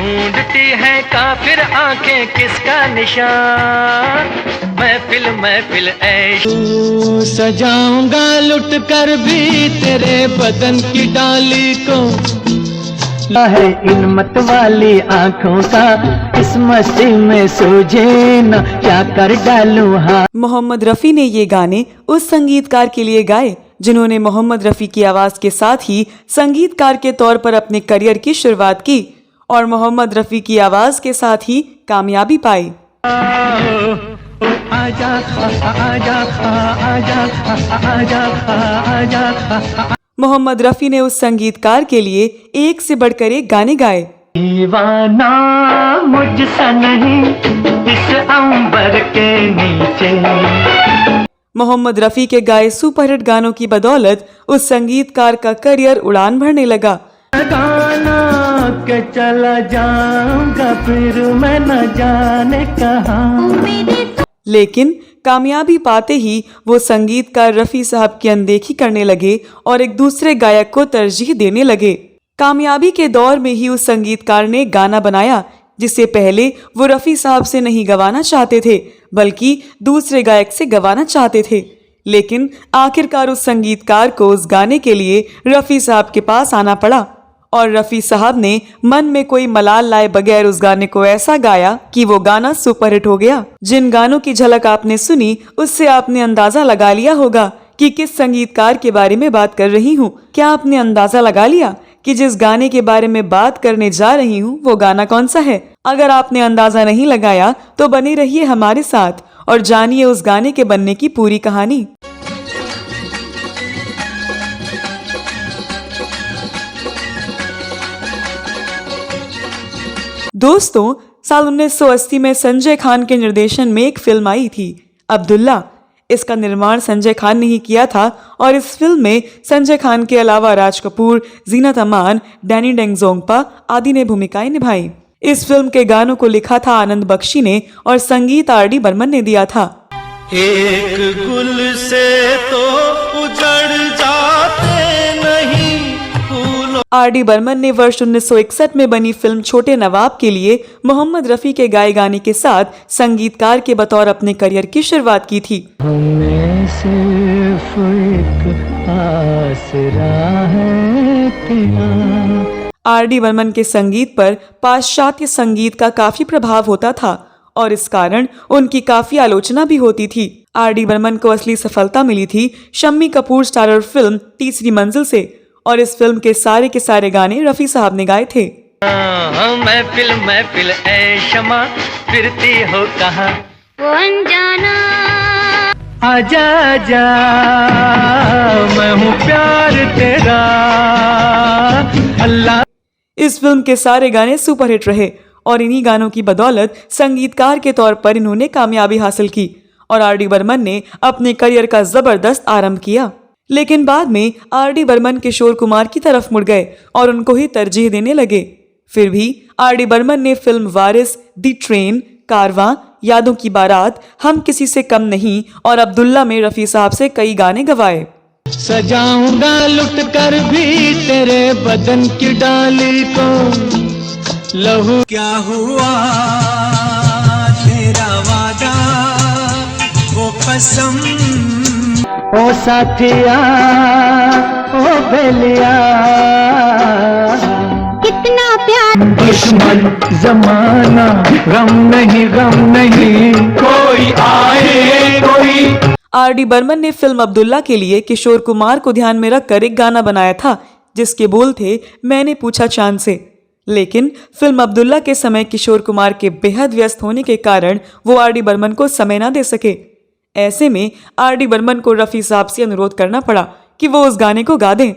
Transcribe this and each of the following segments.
ढूंढती है काफिर आंखें किसका निशान। महफिल महफिल ऐश सजाऊंगा लुट कर भी तेरे बदन की डाली को। है इन मत वाली आंखों का इस मस्ती में सूझे न क्या कर डालूं। हाँ, मोहम्मद रफ़ी ने ये गाने उस संगीतकार के लिए गाए जिन्होंने मोहम्मद रफ़ी की आवाज़ के साथ ही संगीतकार के तौर पर अपने करियर की शुरुआत की और मोहम्मद रफ़ी की आवाज़ के साथ ही कामयाबी पाई। आजा आजा आजा आजा। मोहम्मद रफ़ी ने उस संगीतकार के लिए एक से बढ़कर एक गाने गाए। दीवाना मुझसा नहीं इस अंबर के नीचे। मोहम्मद रफ़ी के गाए सुपरहिट गानों की बदौलत उस संगीतकार का करियर उड़ान भरने लगा। गाना के चला जाऊंगा फिर मैं न जाने कहां। लेकिन कामयाबी पाते ही वो संगीतकार रफ़ी साहब की अनदेखी करने लगे और एक दूसरे गायक को तरजीह देने लगे। कामयाबी के दौर में ही उस संगीतकार ने गाना बनाया जिसे पहले वो रफ़ी साहब से नहीं गवाना चाहते थे बल्कि दूसरे गायक से गवाना चाहते थे। लेकिन आखिरकार उस संगीतकार को उस गाने के लिए रफ़ी साहब के पास आना पड़ा और रफ़ी साहब ने मन में कोई मलाल लाए बगैर उस गाने को ऐसा गाया कि वो गाना सुपरहिट हो गया। जिन गानों की झलक आपने सुनी उससे आपने अंदाजा लगा लिया होगा कि किस संगीतकार के बारे में बात कर रही हूँ। क्या आपने अंदाजा लगा लिया कि जिस गाने के बारे में बात करने जा रही हूँ वो गाना कौन सा है? अगर आपने अंदाजा नहीं लगाया तो बने रहिए हमारे साथ और जानिए उस गाने के बनने की पूरी कहानी। दोस्तों, साल 1980 में संजय खान के निर्देशन में एक फिल्म आई थी अब्दुल्ला। इसका निर्माण संजय खान ने ही किया था और इस फिल्म में संजय खान के अलावा राज कपूर, जीनत अमान, डैनी डेंगजोंगपा आदि ने भूमिकाएं निभाई। इस फिल्म के गानों को लिखा था आनंद बख्शी ने और संगीत आर.डी. बर्मन ने दिया था। एक गुल से तो उजड़ जाते नहीं फूलों। आर.डी. बर्मन ने वर्ष 1961 में बनी फिल्म छोटे नवाब के लिए मोहम्मद रफ़ी के गाए गाने के साथ संगीतकार के बतौर अपने करियर की शुरुआत की थी। हमें सिर्फ एक आसरा है तेरा। आर.डी. बर्मन के संगीत पर पाश्चात्य संगीत का काफी प्रभाव होता था और इस कारण उनकी काफी आलोचना भी होती थी। आर.डी. बर्मन को असली सफलता मिली थी शम्मी कपूर स्टारर फिल्म तीसरी मंजिल से और इस फिल्म के सारे गाने रफ़ी साहब ने गाए थे। महफिल महफिल ऐ शमा फिरती हो कहाँ वो अनजाना आजा जा मैं हूँ प्यार तेरा अल्लाह। इस फिल्म के सारे गाने सुपरहिट रहे और इन्हीं गानों की बदौलत संगीतकार के तौर पर इन्होंने कामयाबी हासिल की और आर.डी. बर्मन ने अपने करियर का जबरदस्त आरंभ किया। लेकिन बाद में आर.डी. बर्मन किशोर कुमार की तरफ मुड़ गए और उनको ही तरजीह देने लगे। फिर भी आर.डी. बर्मन ने फिल्म वारिस, दी ट्रेन, कारवां, यादों की बारात, हम किसी से कम नहीं और अब्दुल्ला में रफ़ी साहब से कई गाने गवाए। सजाऊंगा लुट कर भी तेरे बदन की डाली को लहू। क्या हुआ तेरा वादा वो कसम ओ साथिया ओ बेलिया कितना प्यार दुश्मन जमाना गम नहीं कोई आए कोई। आर.डी. बर्मन ने फिल्म अब्दुल्ला के लिए किशोर कुमार को ध्यान में रखकर एक गाना बनाया था जिसके बोल थे मैंने पूछा चांद से। लेकिन फिल्म अब्दुल्ला के समय किशोर कुमार के बेहद व्यस्त होने के कारण वो आर.डी. बर्मन को समय ना दे सके। ऐसे में आर.डी. बर्मन को रफ़ी साहब से अनुरोध करना पड़ा कि वो उस गाने को गा दें।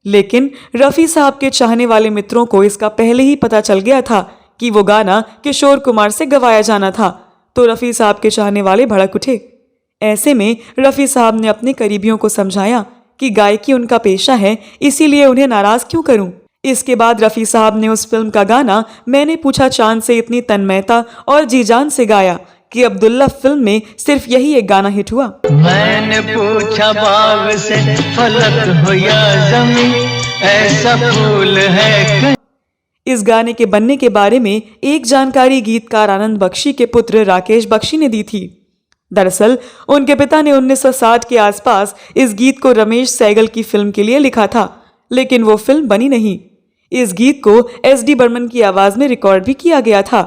लेकिन रफ़ी साहब के चाहने वाले मित्रों को इसका पहले ही पता चल गया था कि वो गाना किशोर कुमार से गवाया जाना था, तो रफ़ी साहब के चाहने वाले भड़क उठे। ऐसे में रफ़ी साहब ने अपने करीबियों को समझाया कि गायकी उनका पेशा है, इसीलिए उन्हें नाराज क्यों करूं। इसके बाद रफ़ी साहब ने उस फिल्म का गाना मैंने पूछा चांद से इतनी तन्मयता और जी जान से गाया कि अब्दुल्ला फिल्म में सिर्फ यही एक गाना हिट हुआ। मैंने पूछा बाग से फलक हो या ज़मीं ऐसा फूल है। इस गाने के बनने के बारे में एक जानकारी गीतकार आनंद बख्शी के पुत्र राकेश बख्शी ने दी थी। दरअसल उनके पिता ने 1960 के आसपास इस गीत को रमेश सहगल की फिल्म के लिए लिखा था, लेकिन वो फिल्म बनी नहीं। इस गीत को SD बर्मन की आवाज में रिकॉर्ड भी किया गया था।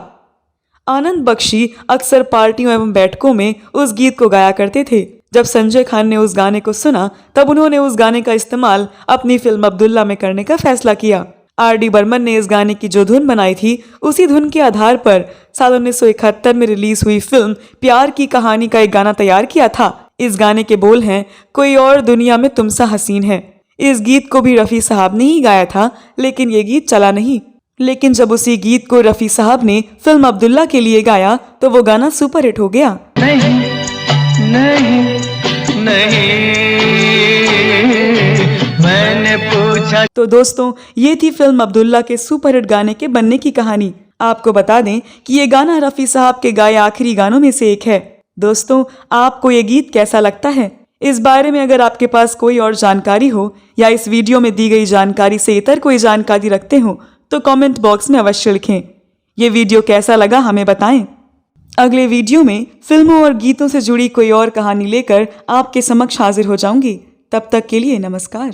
आनंद बख्शी अक्सर पार्टियों एवं बैठकों में उस गीत को गाया करते थे। जब संजय खान ने उस गाने को सुना तब उन्होंने उस गाने का इस्तेमाल अपनी फिल्म अब्दुल्ला में करने का फैसला किया। RD बर्मन ने इस गाने की जो धुन बनाई थी उसी धुन के आधार पर साल 1971 में रिलीज हुई फिल्म प्यार की कहानी का एक गाना तैयार किया था। इस गाने के बोल हैं, कोई और दुनिया में तुम सा हसीन है। इस गीत को भी रफ़ी साहब ने ही गाया था, लेकिन ये गीत चला नहीं। लेकिन जब उसी गीत को रफ़ी साहब ने फिल्म अब्दुल्ला के लिए गाया तो वो गाना सुपरहिट हो गया। नहीं नहीं नहीं मैंने पूछा। तो दोस्तों, ये थी फिल्म अब्दुल्ला के सुपरहिट गाने के बनने की कहानी। आपको बता दें कि ये गाना रफ़ी साहब के गाए आखिरी गानों में से एक है। दोस्तों, आपको ये गीत कैसा लगता है? इस बारे में अगर आपके पास कोई और जानकारी हो या इस वीडियो में दी गई जानकारी से इतर कोई जानकारी रखते हो तो कमेंट बॉक्स में अवश्य लिखें। ये वीडियो कैसा लगा हमें बताएं। अगले वीडियो में फिल्मों और गीतों से जुड़ी कोई और कहानी लेकर आपके समक्ष हाजिर हो जाऊंगी। तब तक के लिए नमस्कार।